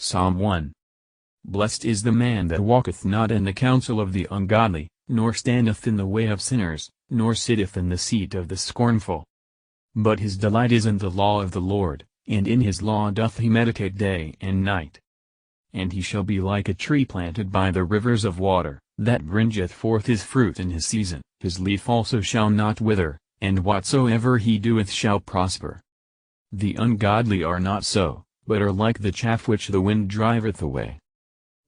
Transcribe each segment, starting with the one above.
Psalm 1. Blessed is the man that walketh not in the counsel of the ungodly, nor standeth in the way of sinners, nor sitteth in the seat of the scornful. But his delight is in the law of the Lord, and in his law doth he meditate day and night. And he shall be like a tree planted by the rivers of water, that bringeth forth his fruit in his season, his leaf also shall not wither, and whatsoever he doeth shall prosper. The ungodly are not so, but are like the chaff which the wind driveth away.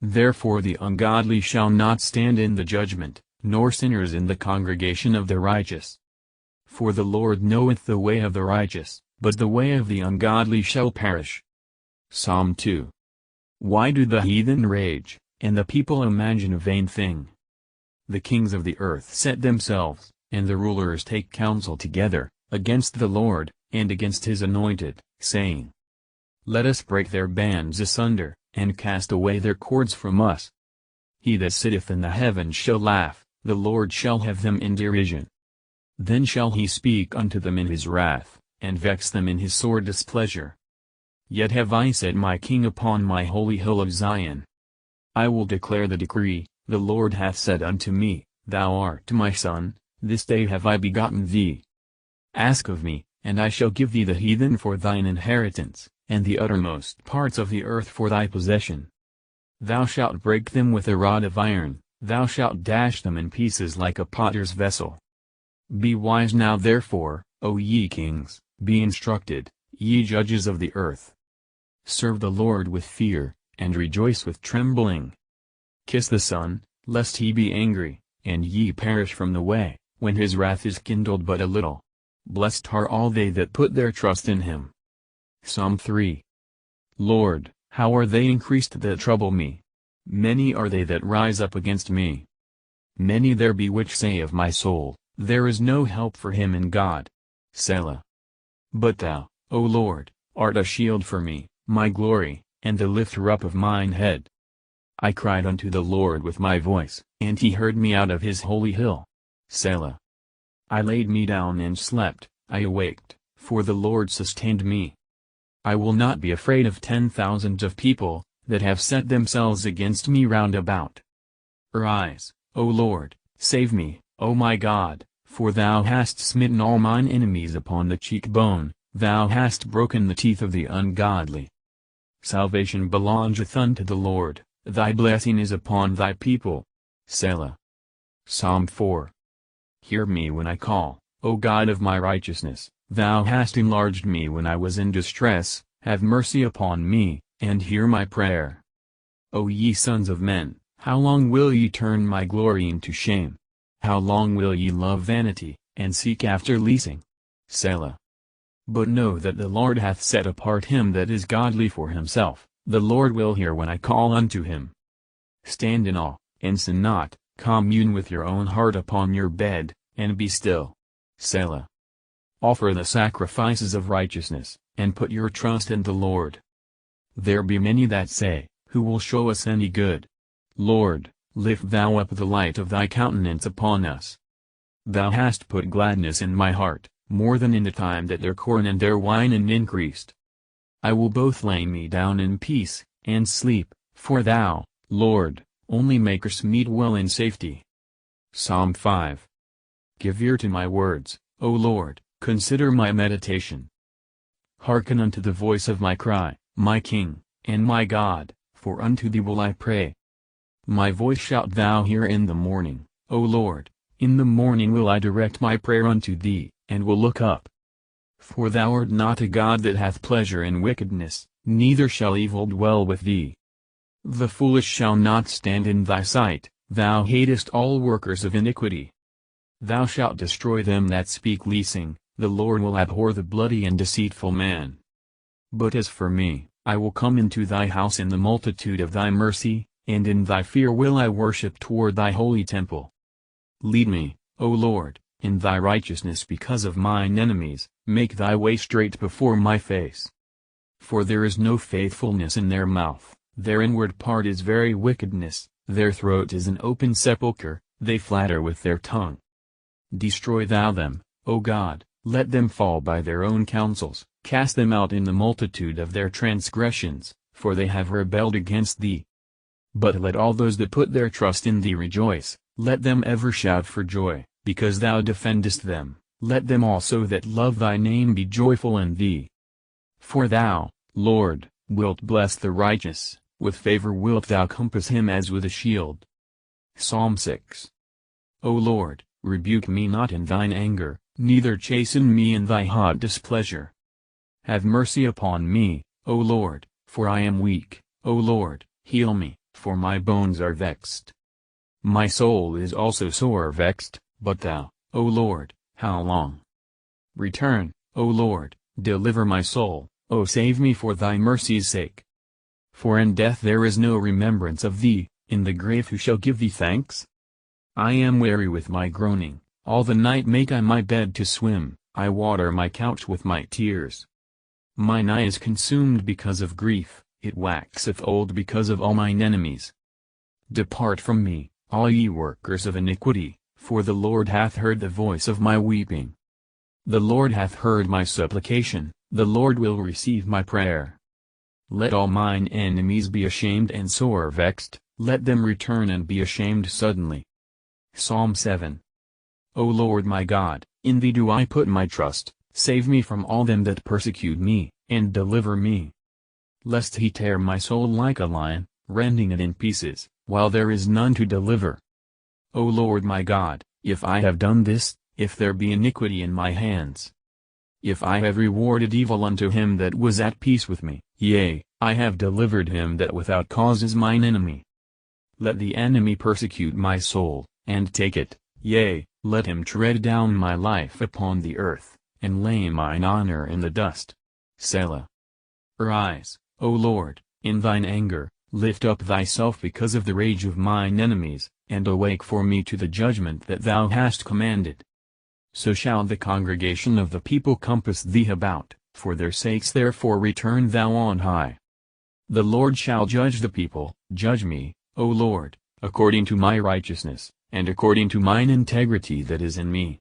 Therefore the ungodly shall not stand in the judgment, nor sinners in the congregation of the righteous. For the Lord knoweth the way of the righteous, but the way of the ungodly shall perish. Psalm 2. Why do the heathen rage, and the people imagine a vain thing? The kings of the earth set themselves, and the rulers take counsel together, against the Lord, and against his anointed, saying, Let us break their bands asunder, and cast away their cords from us. He that sitteth in the heavens shall laugh, the Lord shall have them in derision. Then shall he speak unto them in his wrath, and vex them in his sore displeasure. Yet have I set my king upon my holy hill of Zion. I will declare the decree, the Lord hath said unto me, Thou art my son, this day have I begotten thee. Ask of me, and I shall give thee the heathen for thine inheritance, and the uttermost parts of the earth for thy possession. Thou shalt break them with a rod of iron, thou shalt dash them in pieces like a potter's vessel. Be wise now therefore, O ye kings, be instructed, ye judges of the earth. Serve the Lord with fear, and rejoice with trembling. Kiss the Son, lest he be angry, and ye perish from the way, when his wrath is kindled but a little. Blessed are all they that put their trust in him. Psalm 3. Lord, how are they increased that trouble me? Many are they that rise up against me. Many there be which say of my soul, There is no help for him in God. Selah. But thou, O Lord, art a shield for me, my glory, and the lifter up of mine head. I cried unto the Lord with my voice, and he heard me out of his holy hill. Selah. I laid me down and slept, I awaked, for the Lord sustained me. I will not be afraid of 10,000s of people, that have set themselves against me round about. Arise, O Lord, save me, O my God, for thou hast smitten all mine enemies upon the cheekbone, thou hast broken the teeth of the ungodly. Salvation belongeth unto the Lord, thy blessing is upon thy people. Selah. Psalm 4. Hear me when I call, O God of my righteousness, thou hast enlarged me when I was in distress, have mercy upon me, and hear my prayer. O ye sons of men, how long will ye turn my glory into shame? How long will ye love vanity, and seek after leasing? Selah. But know that the Lord hath set apart him that is godly for himself, the Lord will hear when I call unto him. Stand in awe, and sin not, commune with your own heart upon your bed, and be still. Selah. Offer the sacrifices of righteousness, and put your trust in the Lord. There be many that say, Who will show us any good? Lord, lift thou up the light of thy countenance upon us. Thou hast put gladness in my heart, more than in the time that their corn and their wine increased. I will both lay me down in peace, and sleep, for thou, Lord, only makest me dwell in safety. Psalm 5. Give ear to my words, O Lord, consider my meditation. Hearken unto the voice of my cry, my King, and my God, for unto thee will I pray. My voice shalt thou hear in the morning, O Lord, in the morning will I direct my prayer unto thee, and will look up. For thou art not a God that hath pleasure in wickedness, neither shall evil dwell with thee. The foolish shall not stand in thy sight, thou hatest all workers of iniquity. Thou shalt destroy them that speak leasing, the Lord will abhor the bloody and deceitful man. But as for me, I will come into thy house in the multitude of thy mercy, and in thy fear will I worship toward thy holy temple. Lead me, O Lord, in thy righteousness because of mine enemies, make thy way straight before my face. For there is no faithfulness in their mouth, their inward part is very wickedness, their throat is an open sepulchre, they flatter with their tongue. Destroy thou them, O God, let them fall by their own counsels, cast them out in the multitude of their transgressions, for they have rebelled against thee. But let all those that put their trust in thee rejoice, let them ever shout for joy, because thou defendest them, let them also that love thy name be joyful in thee. For thou, Lord, wilt bless the righteous, with favor wilt thou compass him as with a shield. Psalm 6. O Lord, rebuke me not in thine anger, neither chasten me in thy hot displeasure. Have mercy upon me, O Lord, for I am weak, O Lord, heal me, for my bones are vexed. My soul is also sore vexed, but thou, O Lord, how long? Return, O Lord, deliver my soul, O save me for thy mercy's sake. For in death there is no remembrance of thee, in the grave who shall give thee thanks? I am weary with my groaning, all the night make I my bed to swim, I water my couch with my tears. Mine eye is consumed because of grief, it waxeth old because of all mine enemies. Depart from me, all ye workers of iniquity, for the Lord hath heard the voice of my weeping. The Lord hath heard my supplication, the Lord will receive my prayer. Let all mine enemies be ashamed and sore vexed, let them return and be ashamed suddenly. Psalm 7. O Lord my God, in thee do I put my trust, save me from all them that persecute me, and deliver me. Lest he tear my soul like a lion, rending it in pieces, while there is none to deliver. O Lord my God, if I have done this, if there be iniquity in my hands, if I have rewarded evil unto him that was at peace with me, yea, I have delivered him that without cause is mine enemy. Let the enemy persecute my soul, and take it, yea, let him tread down my life upon the earth, and lay mine honor in the dust. Selah. Arise, O Lord, in thine anger, lift up thyself because of the rage of mine enemies, and awake for me to the judgment that thou hast commanded. So shall the congregation of the people compass thee about, for their sakes therefore return thou on high. The Lord shall judge the people, judge me, O Lord, according to my righteousness, and according to mine integrity that is in me.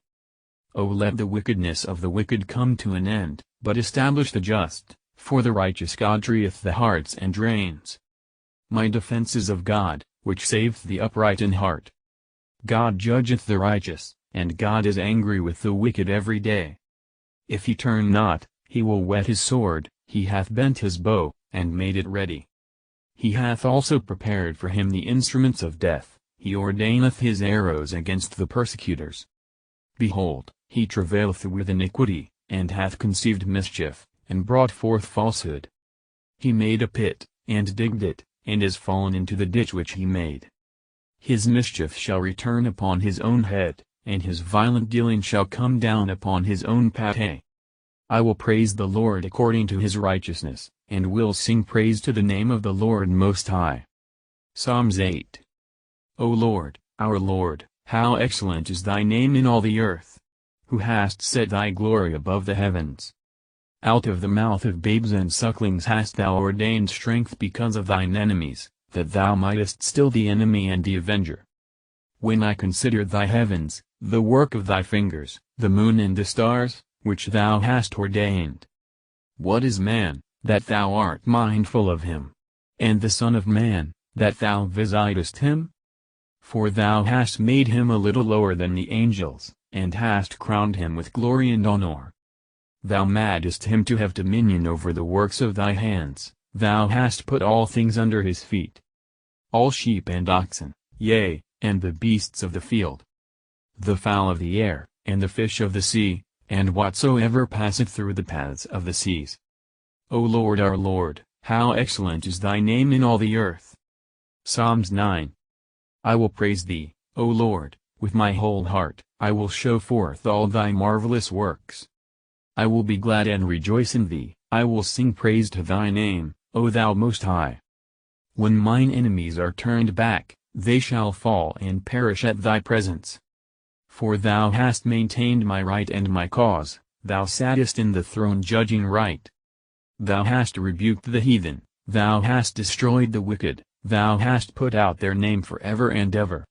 O let the wickedness of the wicked come to an end, but establish the just, for the righteous God trieth the hearts and reins. My defense is of God, which saveth the upright in heart. God judgeth the righteous, and God is angry with the wicked every day. If he turn not, he will whet his sword, he hath bent his bow, and made it ready. He hath also prepared for him the instruments of death, he ordaineth his arrows against the persecutors. Behold, he travaileth with iniquity, and hath conceived mischief, and brought forth falsehood. He made a pit, and digged it, and is fallen into the ditch which he made. His mischief shall return upon his own head, and his violent dealing shall come down upon his own pate. I will praise the Lord according to his righteousness, and will sing praise to the name of the Lord Most High. Psalms 8. O Lord, our Lord, how excellent is thy name in all the earth! Who hast set thy glory above the heavens. Out of the mouth of babes and sucklings hast thou ordained strength because of thine enemies, that thou mightest still the enemy and the avenger. When I consider thy heavens, the work of thy fingers, the moon and the stars, which thou hast ordained. What is man, that thou art mindful of him? And the Son of Man, that thou visitest him? For thou hast made him a little lower than the angels, and hast crowned him with glory and honor. Thou madest him to have dominion over the works of thy hands, thou hast put all things under his feet. All sheep and oxen, yea, and the beasts of the field, the fowl of the air, and the fish of the sea, and whatsoever passeth through the paths of the seas. O Lord our Lord, how excellent is thy name in all the earth! Psalms 9. I will praise thee, O Lord, with my whole heart, I will show forth all thy marvelous works. I will be glad and rejoice in thee, I will sing praise to thy name, O thou Most High. When mine enemies are turned back, they shall fall and perish at thy presence. For thou hast maintained my right and my cause, thou sattest in the throne judging right. Thou hast rebuked the heathen, thou hast destroyed the wicked, thou hast put out their name forever and ever.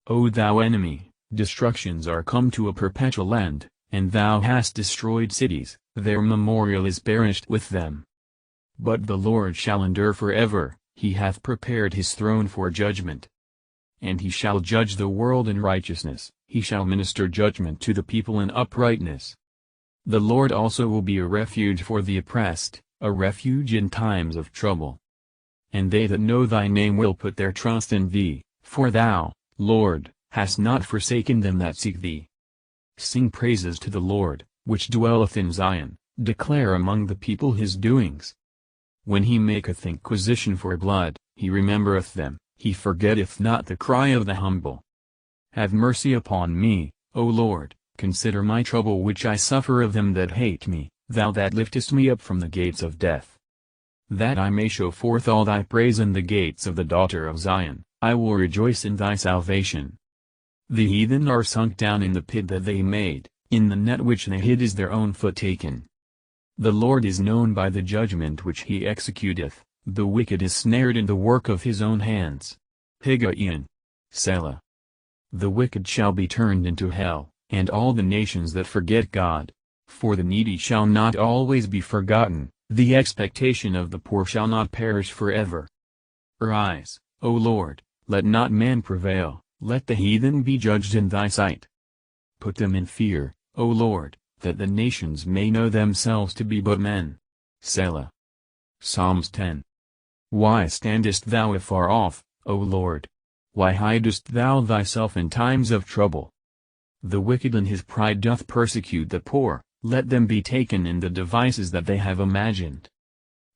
O thou enemy, destructions are come to a perpetual end, and thou hast destroyed cities, their memorial is perished with them. But the Lord shall endure forever, he hath prepared his throne for judgment. And he shall judge the world in righteousness, he shall minister judgment to the people in uprightness. The Lord also will be a refuge for the oppressed, a refuge in times of trouble. And they that know thy name will put their trust in thee, for thou, Lord, hast not forsaken them that seek thee. Sing praises to the Lord, which dwelleth in Zion, declare among the people his doings. When he maketh inquisition for blood, he remembereth them, he forgetteth not the cry of the humble. Have mercy upon me, O Lord, consider my trouble which I suffer of them that hate me, thou that liftest me up from the gates of death. That I may show forth all thy praise in the gates of the daughter of Zion, I will rejoice in thy salvation. The heathen are sunk down in the pit that they made, in the net which they hid is their own foot taken. The Lord is known by the judgment which he executeth, the wicked is snared in the work of his own hands. Higgaion. Selah. The wicked shall be turned into hell, and all the nations that forget God. For the needy shall not always be forgotten, the expectation of the poor shall not perish forever. Arise, O Lord, let not man prevail, let the heathen be judged in thy sight. Put them in fear, O Lord, that the nations may know themselves to be but men. Selah. Psalms 10. Why standest thou afar off, O Lord? Why hidest thou thyself in times of trouble? The wicked in his pride doth persecute the poor, let them be taken in the devices that they have imagined.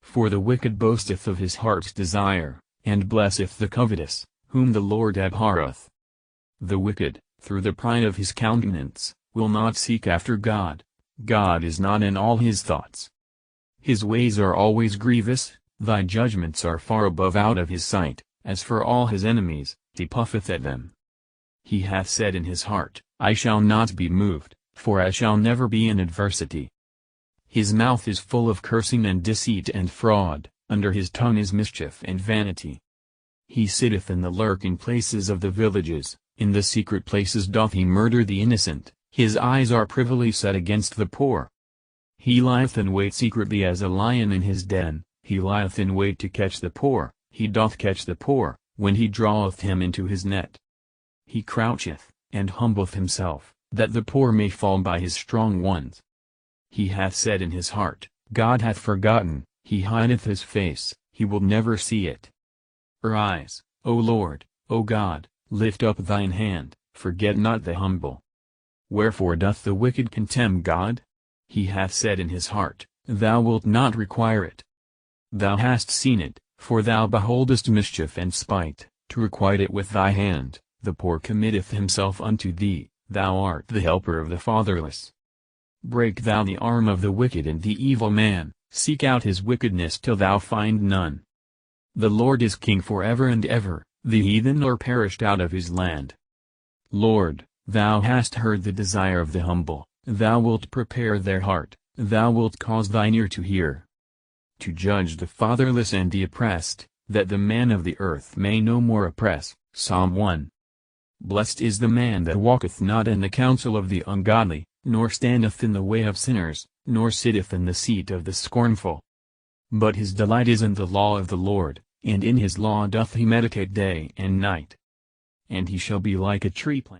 For the wicked boasteth of his heart's desire, and blesseth the covetous, whom the Lord abhorreth. The wicked, through the pride of his countenance, will not seek after God. God is not in all his thoughts. His ways are always grievous, thy judgments are far above out of his sight. As for all his enemies, he puffeth at them. He hath said in his heart, I shall not be moved, for I shall never be in adversity. His mouth is full of cursing and deceit and fraud, under his tongue is mischief and vanity. He sitteth in the lurking places of the villages, in the secret places doth he murder the innocent, his eyes are privily set against the poor. He lieth in wait secretly as a lion in his den, he lieth in wait to catch the poor. He doth catch the poor, when he draweth him into his net. He croucheth, and humbleth himself, that the poor may fall by his strong ones. He hath said in his heart, God hath forgotten, he hideth his face, he will never see it. Arise, O Lord, O God, lift up thine hand, forget not the humble. Wherefore doth the wicked contemn God? He hath said in his heart, thou wilt not require it. Thou hast seen it. For thou beholdest mischief and spite, to requite it with thy hand, the poor committeth himself unto thee, thou art the helper of the fatherless. Break thou the arm of the wicked and the evil man, seek out his wickedness till thou find none. The Lord is king forever and ever, the heathen are perished out of his land. Lord, thou hast heard the desire of the humble, thou wilt prepare their heart, thou wilt cause thine ear to hear. To judge the fatherless and the oppressed, that the man of the earth may no more oppress. Psalm 1. Blessed is the man that walketh not in the counsel of the ungodly, nor standeth in the way of sinners, nor sitteth in the seat of the scornful. But his delight is in the law of the Lord, and in his law doth he meditate day and night. And he shall be like a tree planted